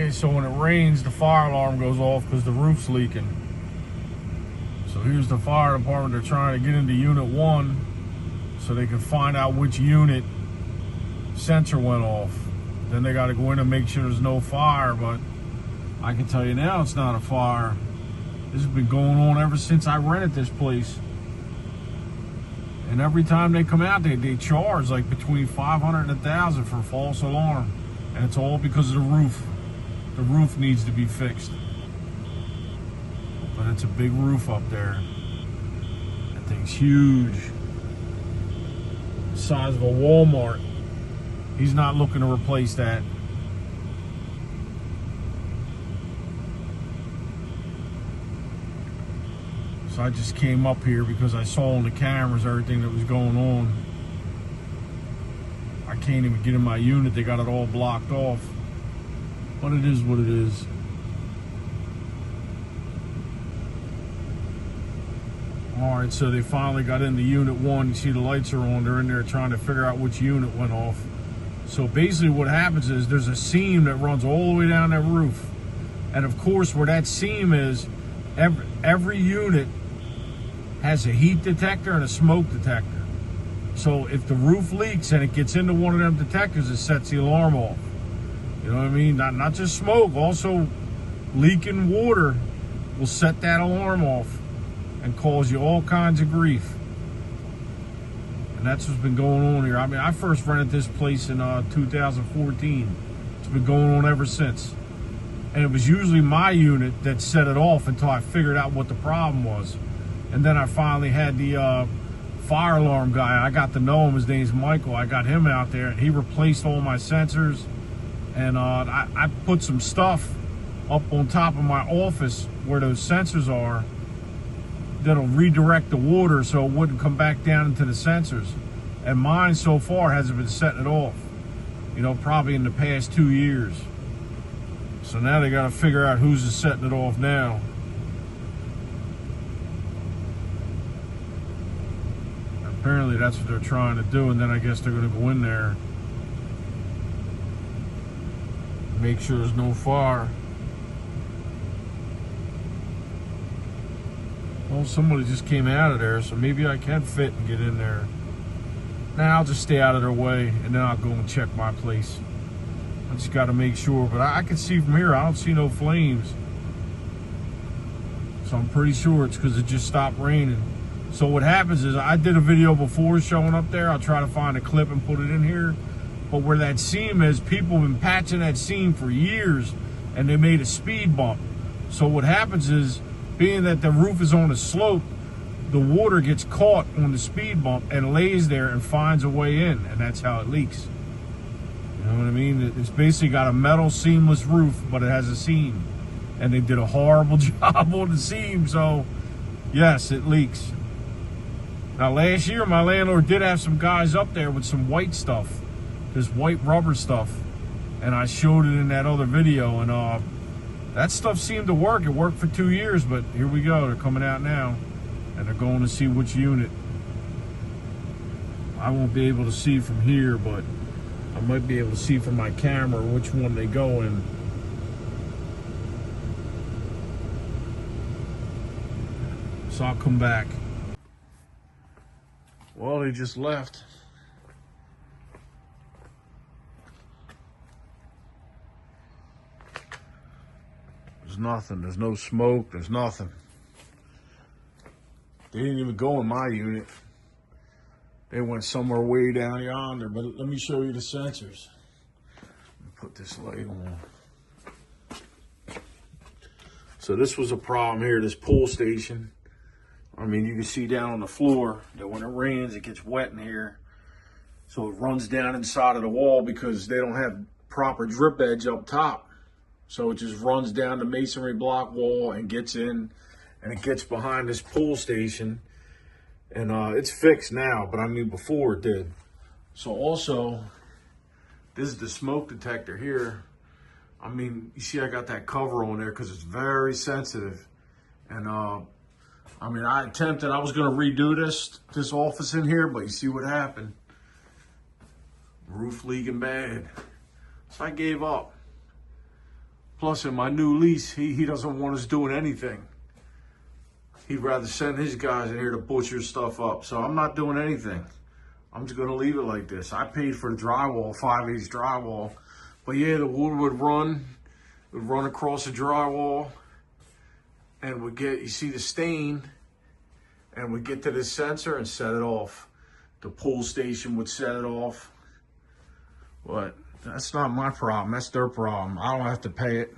Okay, so when it rains, the fire alarm goes off because the roof's leaking. So here's the fire department. They're trying to get into unit 1 so they can find out which unit sensor went off. Then they got to go in and make sure there's no fire, but I can tell you now it's not a fire. This has been going on ever since I rented this place. And every time they come out, they charge like between $500 and $1,000 for a false alarm. And it's all because of the roof. The roof needs to be fixed. But it's a big roof up there. That thing's huge. The size of a Walmart. He's not looking to replace that. So I just came up here because I saw on the cameras everything that was going on. I can't even get in my unit. They got it all blocked off. But it is what it is. All right, so they finally got into unit 1. You see the lights are on. They're in there trying to figure out which unit went off. So basically what happens is there's a seam that runs all the way down that roof. And of course, where that seam is, every unit has a heat detector and a smoke detector. So if the roof leaks and it gets into one of them detectors, it sets the alarm off. You know what I mean? Not just smoke, also leaking water will set that alarm off and cause you all kinds of grief. And that's what's been going on here. I mean, I first rented this place in 2014. It's been going on ever since. And it was usually my unit that set it off until I figured out what the problem was. And then I finally had the fire alarm guy. I got to know him. His name's Michael. I got him out there, and he replaced all my sensors. And I put some stuff up on top of my office where those sensors are that'll redirect the water so it wouldn't come back down into the sensors. And mine so far hasn't been setting it off, you know, probably in the past 2 years. So now they got to figure out who's setting it off now. Apparently that's what they're trying to do, and then I guess they're going to go in there, make sure there's no fire. Well, somebody just came out of there, so maybe I can fit and get in there. Now I'll just stay out of their way, and then I'll go and check my place. I just got to make sure, but I can see from here, I don't see no flames. So I'm pretty sure it's because it just stopped raining. So what happens is, I did a video before showing up there. I'll try to find a clip and put it in here. But where that seam is, people have been patching that seam for years, and they made a speed bump. So what happens is, being that the roof is on a slope, the water gets caught on the speed bump and lays there and finds a way in, and that's how it leaks. You know what I mean? It's basically got a metal seamless roof, but it has a seam. And they did a horrible job on the seam, so yes, it leaks. Now last year, my landlord did have some guys up there with some white stuff, this white rubber stuff, and I showed it in that other video, and that stuff seemed to work. It worked for 2 years, but here we go. They're coming out now, and they're going to see which unit. I won't be able to see from here, but I might be able to see from my camera which one they go in. So I'll come back. Well, they just left. There's nothing. There's no smoke. There's nothing. They didn't even go in my unit. They went somewhere way down yonder. But let me show you the sensors. Put this light on. So this was a problem here, this pull station. I mean, you can see down on the floor that when it rains, it gets wet in here. So it runs down inside of the wall because they don't have proper drip edge up top. So it just runs down the masonry block wall and gets in, and it gets behind this pull station. And it's fixed now, but I mean, before it did. So also, this is the smoke detector here. I mean, you see I got that cover on there because it's very sensitive. And I mean, I was going to redo this office in here, but you see what happened. Roof leaking bad. So I gave up. Plus, in my new lease, he doesn't want us doing anything. He'd rather send his guys in here to butcher stuff up. So I'm not doing anything. I'm just going to leave it like this. I paid for the drywall, 5/8 drywall. But yeah, the wood would run across the drywall. And would get, you see the stain, and we'd get to this sensor and set it off. The pull station would set it off. But that's not my problem. That's their problem. I don't have to pay it.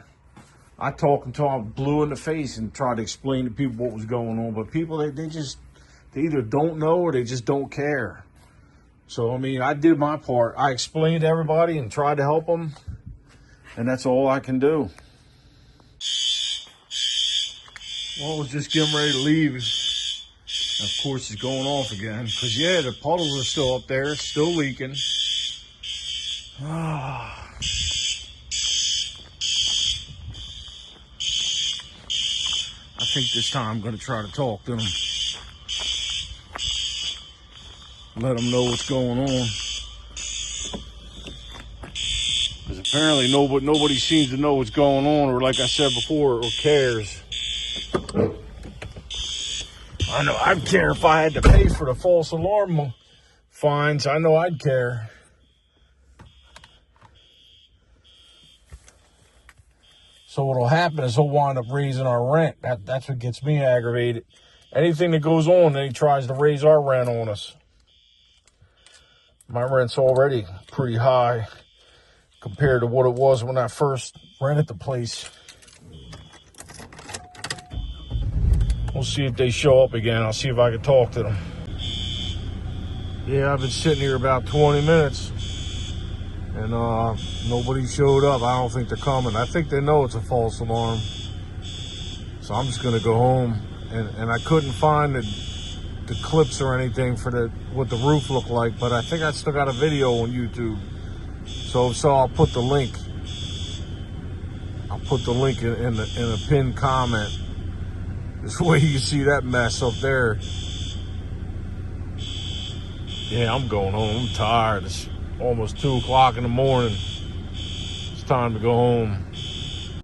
I talk until I'm blue in the face and try to explain to people what was going on. But people, they either don't know or they just don't care. So, I mean, I did my part. I explained to everybody and tried to help them. And that's all I can do. Well, I was just getting ready to leave. And of course, it's going off again. Because, yeah, the puddles are still up there. It's still leaking. I think this time I'm going to try to talk to them. Let them know what's going on. Because apparently nobody seems to know what's going on, or like I said before, or cares. I know I'd care if I had to pay for the false alarm fines. I know I'd care. So what'll happen is he'll wind up raising our rent. That's what gets me aggravated. Anything that goes on, then he tries to raise our rent on us. My rent's already pretty high compared to what it was when I first rented the place. We'll see if they show up again. I'll see if I can talk to them. Yeah, I've been sitting here about 20 minutes. And nobody showed up. I don't think they're coming. I think they know it's a false alarm. So I'm just going to go home. And I couldn't find the clips or anything for what the roof looked like. But I think I still got a video on YouTube. So I'll put the link. I'll put the link in a pinned comment. This way you can see that mess up there. Yeah, I'm going home. I'm tired. It's almost 2 o'clock in the morning. It's time to go home.